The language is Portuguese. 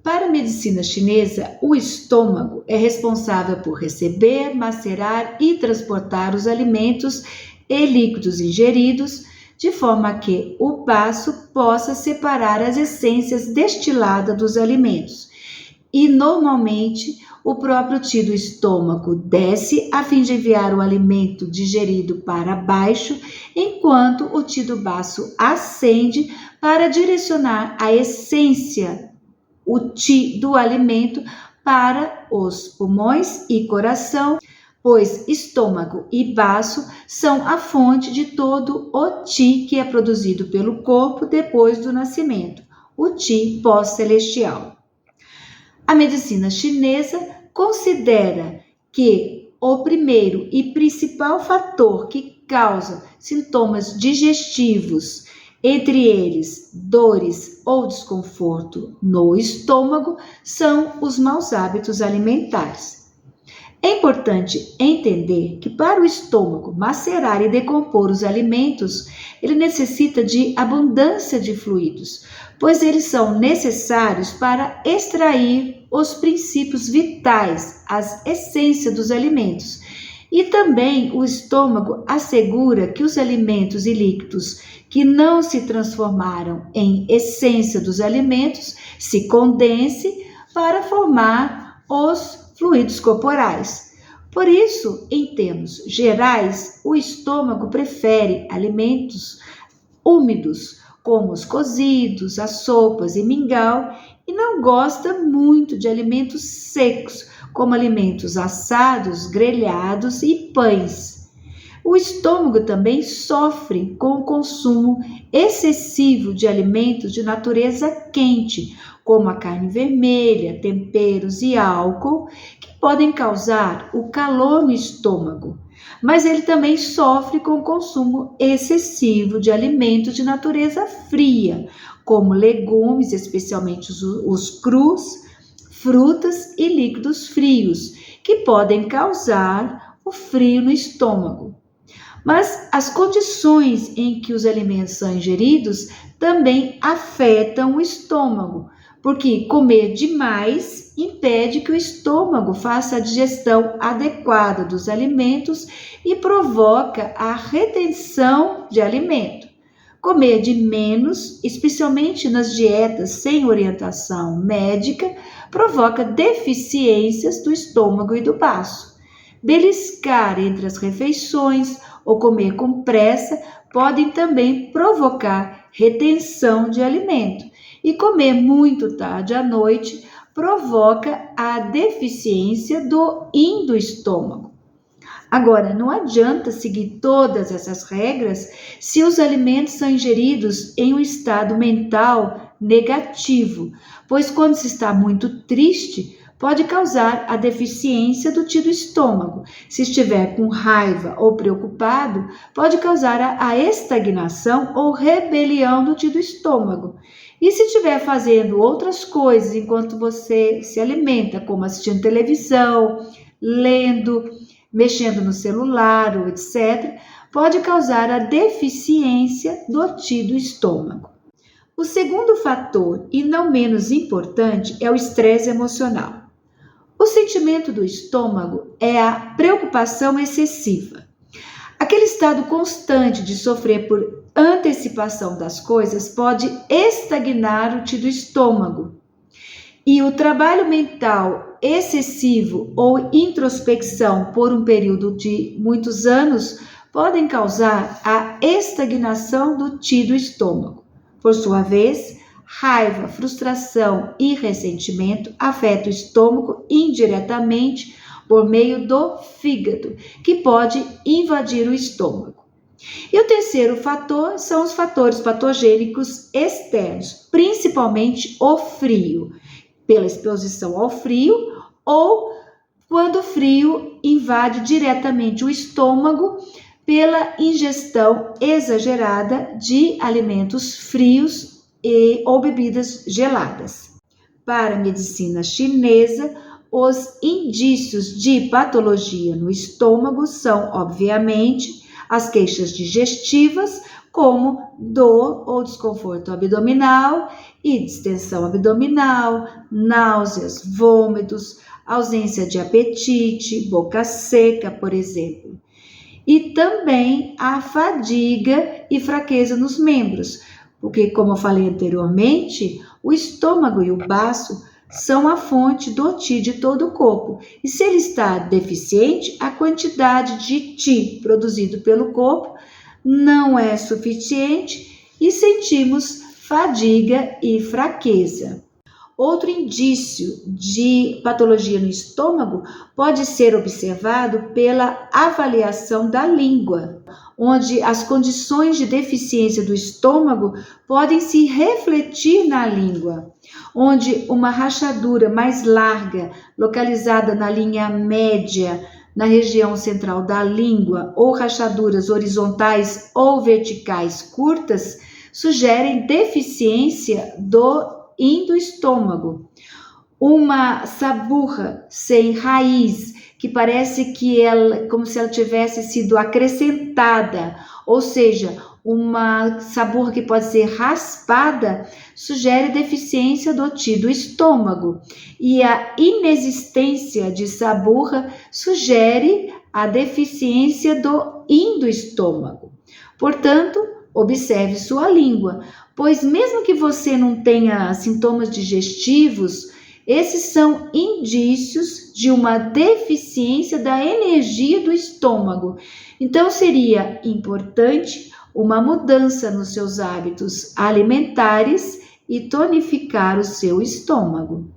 Para a medicina chinesa, o estômago é responsável por receber, macerar e transportar os alimentos e líquidos ingeridos, de forma que o baço possa separar as essências destiladas dos alimentos. E, normalmente, o próprio Qi do estômago desce a fim de enviar o alimento digerido para baixo, enquanto o Qi do baço ascende para direcionar a essência, o Qi do alimento, para os pulmões e coração, pois estômago e baço são a fonte de todo o Qi que é produzido pelo corpo depois do nascimento, o Qi pós-celestial. A medicina chinesa considera que o primeiro e principal fator que causa sintomas digestivos, entre eles dores ou desconforto no estômago, são os maus hábitos alimentares. É importante entender que para o estômago macerar e decompor os alimentos, ele necessita de abundância de fluidos, pois eles são necessários para extrair os princípios vitais, as essências dos alimentos. E também o estômago assegura que os alimentos e líquidos que não se transformaram em essência dos alimentos se condensem para formar os fluidos corporais. Por isso, em termos gerais, o estômago prefere alimentos úmidos, como os cozidos, as sopas e mingau, e não gosta muito de alimentos secos, como alimentos assados, grelhados e pães. O estômago também sofre com o consumo excessivo de alimentos de natureza quente, como a carne vermelha, temperos e álcool, que podem causar o calor no estômago. Mas ele também sofre com o consumo excessivo de alimentos de natureza fria, como legumes, especialmente os crus, frutas e líquidos frios, que podem causar o frio no estômago. Mas as condições em que os alimentos são ingeridos também afetam o estômago, porque comer demais impede que o estômago faça a digestão adequada dos alimentos e provoca a retenção de alimento. Comer de menos, especialmente nas dietas sem orientação médica, provoca deficiências do estômago e do baço. Beliscar entre as refeições ou comer com pressa podem também provocar retenção de alimento. E comer muito tarde à noite provoca a deficiência do Yin do estômago. Agora, não adianta seguir todas essas regras se os alimentos são ingeridos em um estado mental negativo, pois quando se está muito triste, pode causar a deficiência do Qi do estômago. Se estiver com raiva ou preocupado, pode causar a estagnação ou rebelião do Qi do estômago. E se estiver fazendo outras coisas enquanto você se alimenta, como assistindo televisão, lendo, mexendo no celular, ou etc., pode causar a deficiência do Qi do estômago. O segundo fator, e não menos importante, é o estresse emocional. O sentimento do estômago é a preocupação excessiva. Aquele estado constante de sofrer por antecipação das coisas pode estagnar o Qi do estômago. E o trabalho mental excessivo ou introspecção por um período de muitos anos podem causar a estagnação do Qi do estômago. Por sua vez, raiva, frustração e ressentimento afetam o estômago indiretamente por meio do fígado, que pode invadir o estômago. E o terceiro fator são os fatores patogênicos externos, principalmente o frio, pela exposição ao frio ou quando o frio invade diretamente o estômago pela ingestão exagerada de alimentos frios ou bebidas geladas. Para a medicina chinesa, os indícios de patologia no estômago são, obviamente, as queixas digestivas, como dor ou desconforto abdominal e distensão abdominal, náuseas, vômitos, ausência de apetite, boca seca, por exemplo. E também a fadiga e fraqueza nos membros, porque, como eu falei anteriormente, o estômago e o baço são a fonte do Ti de todo o corpo. E se ele está deficiente, a quantidade de Ti produzido pelo corpo não é suficiente e sentimos fadiga e fraqueza. Outro indício de patologia no estômago pode ser observado pela avaliação da língua, onde as condições de deficiência do estômago podem se refletir na língua, onde uma rachadura mais larga, localizada na linha média, na região central da língua, ou rachaduras horizontais ou verticais curtas, sugerem deficiência do endoestômago. Uma saburra sem raiz, que parece que ela, como se ela tivesse sido acrescentada, ou seja, uma saburra que pode ser raspada, sugere deficiência do Ti do estômago. E a inexistência de saburra sugere a deficiência do endoestômago. Portanto, observe sua língua, pois mesmo que você não tenha sintomas digestivos, esses são indícios de uma deficiência da energia do estômago. Então, seria importante uma mudança nos seus hábitos alimentares e tonificar o seu estômago.